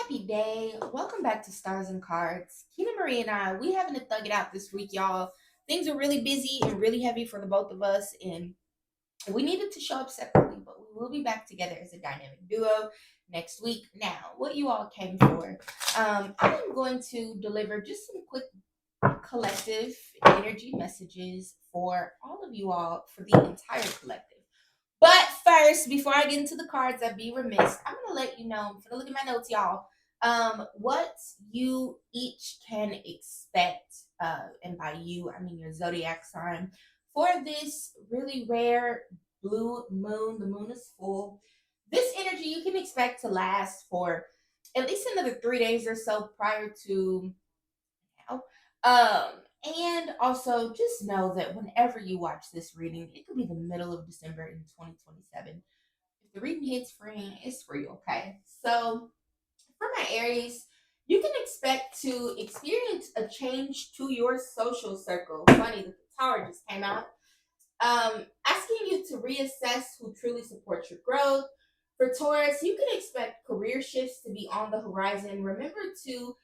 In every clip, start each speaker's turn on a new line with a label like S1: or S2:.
S1: Happy day. Welcome back to Stars and Cards. Keena Marie and I, we having to thug it out this week, y'all. Things are really busy and really heavy for the both of us, and we needed to show up separately, but we will be back together as a dynamic duo next week. Now, what you all came for, I am going to deliver just some quick collective energy messages for all of you all, for the entire collective. But first, before I get into the cards, I'd be remiss. I'm gonna let you know. I'm gonna look at my notes, y'all. What you each can expect, and by you, I mean your zodiac sign, for this really rare blue moon. The moon is full. This energy you can expect to last for at least another 3 days or so prior to now. And also just know that whenever you watch this reading, it could be the middle of December in 2027. If the reading hits free, it's free, okay? So for my Aries, you can expect to experience a change to your social circle. Funny that the tower just came out. Asking you to reassess who truly supports your growth. For Taurus, you can expect career shifts to be on the horizon. Remember to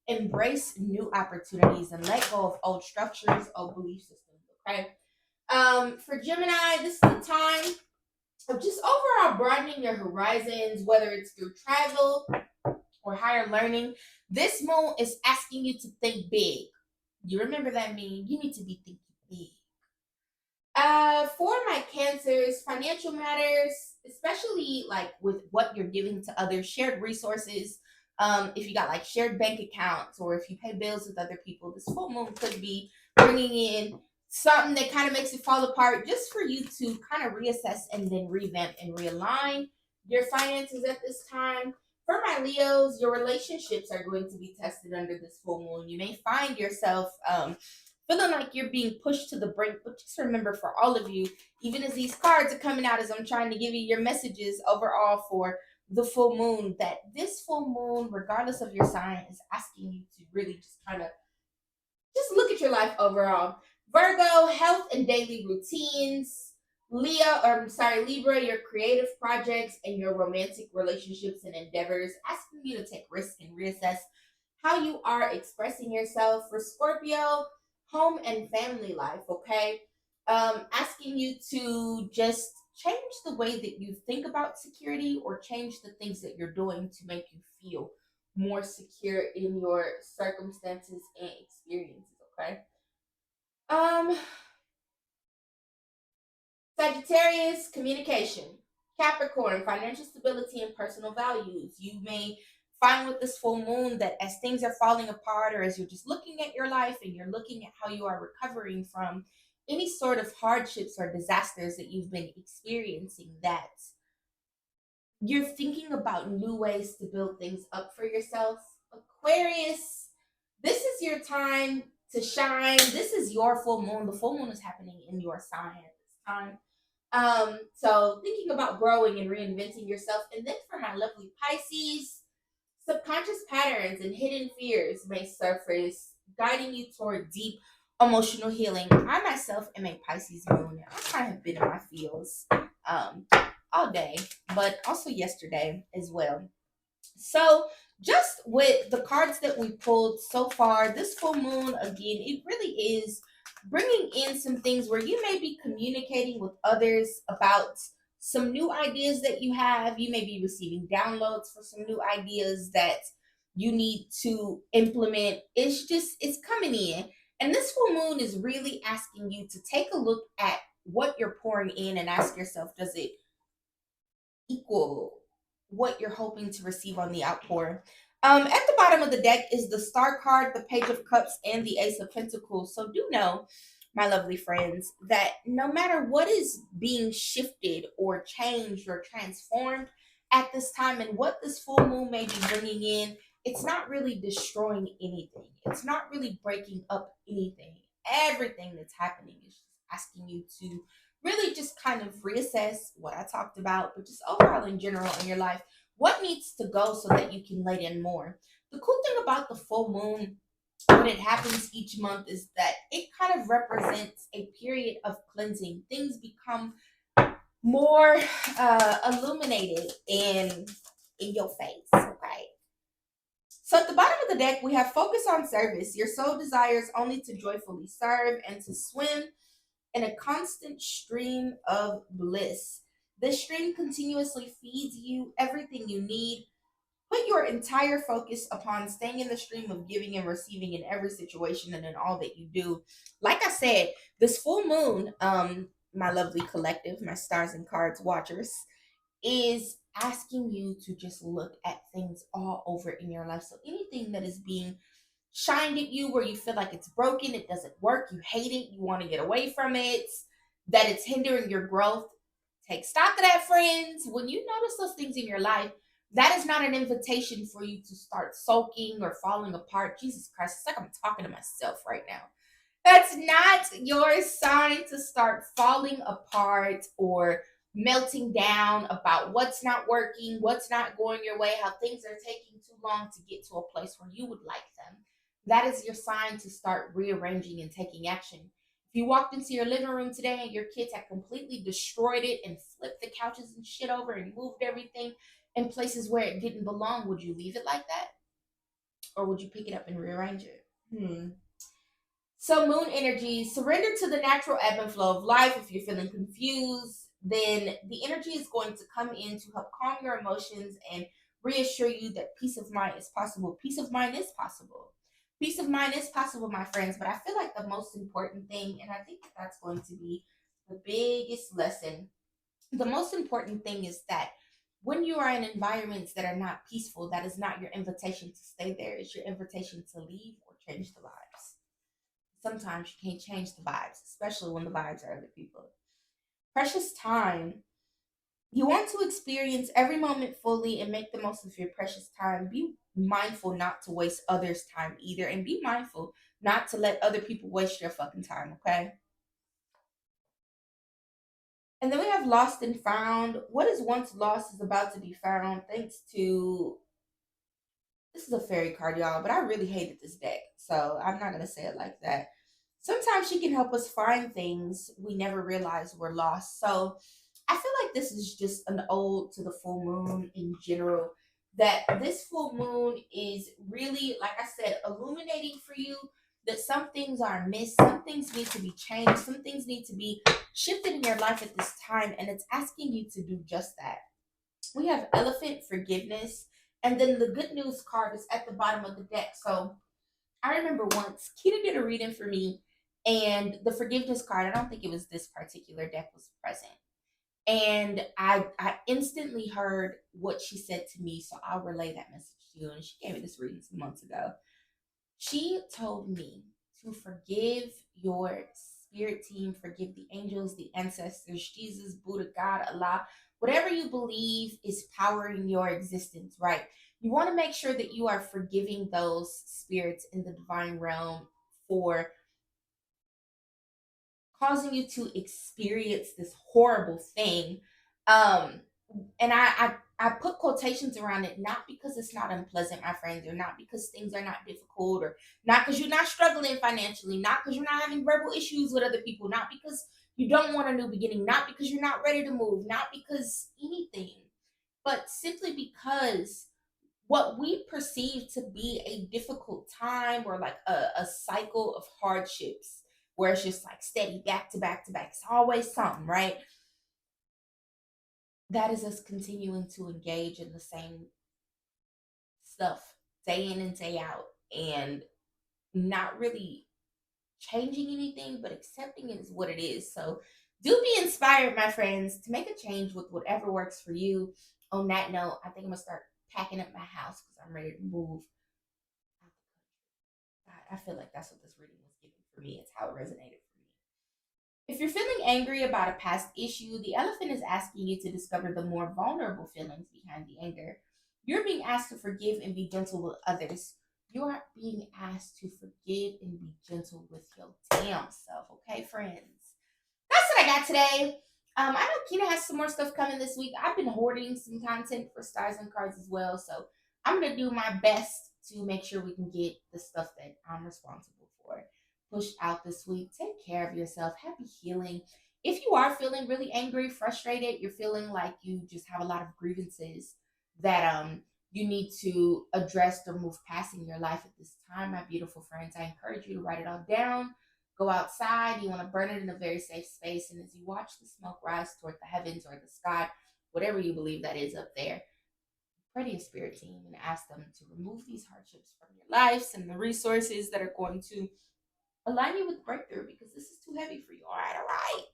S1: embrace new opportunities and let go of old structures, old belief systems. Okay. For Gemini, this is the time of just overall broadening your horizons, whether it's through travel or higher learning. This moon is asking you to think big. You remember that meme? You need to be thinking big. For my cancers, financial matters, especially like with what you're giving to others, shared resources. If you got like shared bank accounts or if you pay bills with other people, this full moon could be bringing in something that kind of makes it fall apart, just for you to kind of reassess and then revamp and realign your finances at this time. For my Leos, your relationships are going to be tested under this full moon. You may find yourself feeling like you're being pushed to the brink. But just remember, for all of you, even as these cards are coming out, as I'm trying to give you your messages overall for the full moon, that this full moon, regardless of your sign, is asking you to really just kind of just look at your life overall. Virgo, health and daily routines. Leo, or I'm sorry, Libra, your creative projects and your romantic relationships and endeavors, asking you to take risks and reassess how you are expressing yourself. For Scorpio, home and family life, okay? Asking you to just change the way that you think about security or change the things that you're doing to make you feel more secure in your circumstances and experiences, okay? Um, Sagittarius, communication. Capricorn, financial stability and personal values. You may find with this full moon that as things are falling apart, or as you're just looking at your life and you're looking at how you are recovering from any sort of hardships or disasters that you've been experiencing, that you're thinking about new ways to build things up for yourself. Aquarius, this is your time to shine. This is your full moon. The full moon is happening in your sign at this time. So thinking about growing and reinventing yourself. And then for my lovely Pisces, subconscious patterns and hidden fears may surface, guiding you toward deep emotional healing. I myself am a Pisces moon. I kind of have been in my feels all day, but also yesterday as well. So, just with the cards that we pulled so far, this full moon, again, it really is bringing in some things where you may be communicating with others about some new ideas that you have. You may be receiving downloads for some new ideas that you need to implement. It's coming in. And this full moon is really asking you to take a look at what you're pouring in and ask yourself, does it equal what you're hoping to receive on the outpour? At the bottom of the deck is the Star card, the Page of Cups, and the Ace of Pentacles. So do know, my lovely friends, that no matter what is being shifted or changed or transformed at this time, and what this full moon may be bringing in, it's not really destroying anything. It's not really breaking up anything. Everything that's happening is just asking you to really just kind of reassess what I talked about, but just overall in general in your life, what needs to go so that you can let in more. The cool thing about the full moon, when it happens each month, is that it kind of represents a period of cleansing. Things become more illuminated in your face, okay? So at the bottom of the deck, we have focus on service. Your soul desires only to joyfully serve and to swim in a constant stream of bliss. This stream continuously feeds you everything you need. Put your entire focus upon staying in the stream of giving and receiving in every situation and in all that you do. Like I said, this full moon, my lovely collective, my stars and cards watchers, is asking you to just look at things all over in your life. So anything that is being shined at you where you feel like it's broken, it doesn't work, you hate it, you want to get away from it, that it's hindering your growth, take stock of that, friends. When you notice those things in your life, that is not an invitation for you to start sulking or falling apart. Jesus Christ, it's like I'm talking to myself right now. That's not your sign to start falling apart or melting down about what's not working, what's not going your way, how things are taking too long to get to a place where you would like them. That is your sign to start rearranging and taking action. If you walked into your living room today and your kids had completely destroyed it and flipped the couches and shit over and moved everything in places where it didn't belong, would you leave it like that? Or would you pick it up and rearrange it? So, moon energy, surrender to the natural ebb and flow of life. If you're feeling confused, then the energy is going to come in to help calm your emotions and reassure you that peace of mind is possible. Peace of mind is possible. Peace of mind is possible, my friends. But I feel like the most important thing, and I think that's going to be the biggest lesson, the most important thing is that when you are in environments that are not peaceful, that is not your invitation to stay there. It's your invitation to leave or change the vibes. Sometimes you can't change the vibes, especially when the vibes are other people. Precious time. You want to experience every moment fully and make the most of your precious time. Be mindful not to waste others' time either, and be mindful not to let other people waste your fucking time, okay? And then we have lost and found. What is once lost is about to be found thanks to, this is a fairy card, y'all, but I really hated this deck. So I'm not going to say it like that. Sometimes she can help us find things we never realized were lost. So I feel like this is just an ode to the full moon in general. That this full moon is really, like I said, illuminating for you that some things are missed, some things need to be changed, some things need to be shifted in your life at this time, and it's asking you to do just that. We have elephant forgiveness, and then the good news card is at the bottom of the deck. So I remember once Kita did a reading for me, and the forgiveness card, I don't think it was this particular deck, was present. And I instantly heard what she said to me, so I'll relay that message to you. And she gave me this reading some months ago. She told me to forgive your spirit team, forgive the angels, the ancestors, Jesus, Buddha, God, Allah, whatever you believe is powering your existence, right? You want to make sure that you are forgiving those spirits in the divine realm for causing you to experience this horrible thing. Um, and I put quotations around it, not because it's not unpleasant, my friends, or not because things are not difficult, or not because you're not struggling financially, not because you're not having verbal issues with other people, not because you don't want a new beginning, not because you're not ready to move, not because anything, but simply because what we perceive to be a difficult time or like a cycle of hardships where it's just like steady back to back to back. It's always something, right? That is us continuing to engage in the same stuff day in and day out and not really changing anything, but accepting it is what it is. So do be inspired, my friends, to make a change with whatever works for you. On that note, I think I'm gonna start packing up my house because I'm ready to move. I feel like that's what this reading was giving for me. It's how it resonated for me. If you're feeling angry about a past issue, the elephant is asking you to discover the more vulnerable feelings behind the anger. You're being asked to forgive and be gentle with others. You are being asked to forgive and be gentle with your damn self, okay, friends? That's what I got today. I know Kina has some more stuff coming this week. I've been hoarding some content for stars and cards as well, so I'm gonna do my best to make sure we can get the stuff that I'm responsible for pushed out this week. Take care of yourself. Happy healing. If you are feeling really angry, frustrated, you're feeling like you just have a lot of grievances that you need to address or move past in your life at this time, my beautiful friends. I encourage you to write it all down. Go outside. You want to burn it in a very safe space. And as you watch the smoke rise toward the heavens or the sky, whatever you believe that is up there, pray to your spirit team and ask them to remove these hardships from your lives and the resources that are going to align you with breakthrough, because this is too heavy for you. All right, all right.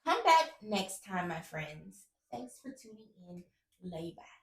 S1: Come back next time, my friends. Thanks for tuning in. Lay back.